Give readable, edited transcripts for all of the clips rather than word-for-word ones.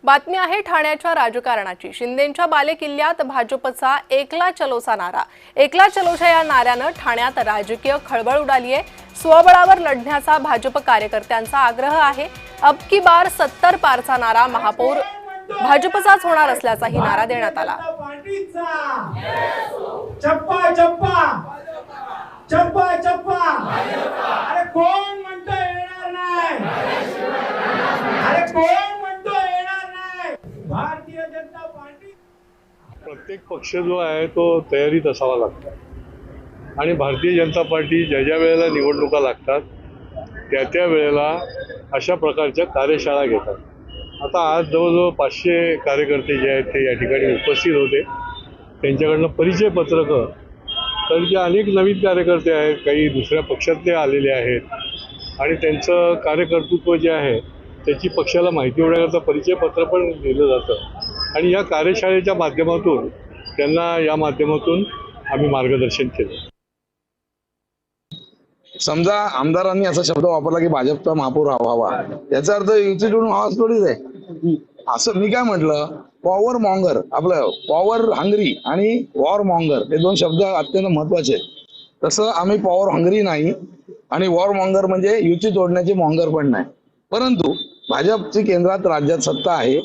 बातमी आहे ठाण्याच्या राजकारणाची। शिंदेंच्या बालेकिल्ल्यात भाजपचा एकला चलोचा नारा। एकला चलोच्या या नाऱ्यानं ठाण्यात राजकीय खळबळ उडाली आहे। स्वबळावर लढण्याचा भाजप कार्यकर्त्यांचा आग्रह आहे। अब की बार 70 पारचा नारा महापौर भाजपचाच होणार असल्याचाही नारा देण्यात आला। चप्पा चप्पा चप्पा चप्पा अरे कोण म्हणतो येणार नाही? अरे कोण म्हणतो येणार नाही? भारतीय जनता पार्टी प्रत्येक पक्ष जो आहे तो तयारीत असावा लागतो आणि भारतीय जनता पार्टी ज्या ज्या वेळेला निवडणुका लागतात त्या वेळेला अशा प्रकारच्या कार्यशाळा घेतात। आता आज जवळजवळ 500 कार्यकर्ते जे आहेत ते या ठिकाणी उपस्थित होते। त्यांच्याकडनं परिचय पत्रकं, कारण की अनेक नवीन कार्यकर्ते आहेत, काही दुसऱ्या पक्षातले आलेले आहेत आणि त्यांचं कार्यकर्तृत्व जे आहे त्याची पक्षाला माहिती होण्याकरता परिचय पत्र पण दिलं जातं आणि या कार्यशाळेच्या माध्यमातून त्यांना या माध्यमातून आम्ही मार्गदर्शन केलं। समजा आमदारांनी असा शब्द वापरला की भाजपचा महापौर व्हावा, याचा अर्थ युती जोडून व्हावाच थोडीच आहे। असं मी काय म्हटलं, पॉवर मॉंगर, आपलं पॉवर हंगरी आणि वॉर मॉंगर हे दोन शब्द अत्यंत महत्वाचे आहेत। तसं आम्ही पॉवर हंगरी नाही आणि वॉर मॉंगर म्हणजे युती तोडण्याचे मॉंगर पण नाही, परंतु भाजपची केंद्रात राज्यात सत्ता आहे,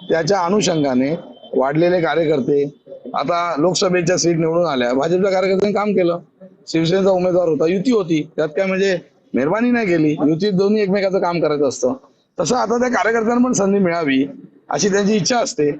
त्याच्या अनुषंगाने वाढलेले कार्यकर्ते आता लोकसभेच्या सीट निवडून आल्या, भाजपच्या कार्यकर्त्यांनी काम केलं। शिवसेनेचा उमेदवार होता, युती होती, त्यात काय म्हणजे मेहरबानी नाही केली, युतीत दोन्ही एकमेकाचं काम करायचं असतं। तसं आता त्या कार्यकर्त्यांना पण संधी मिळावी अशी त्यांची इच्छा असते।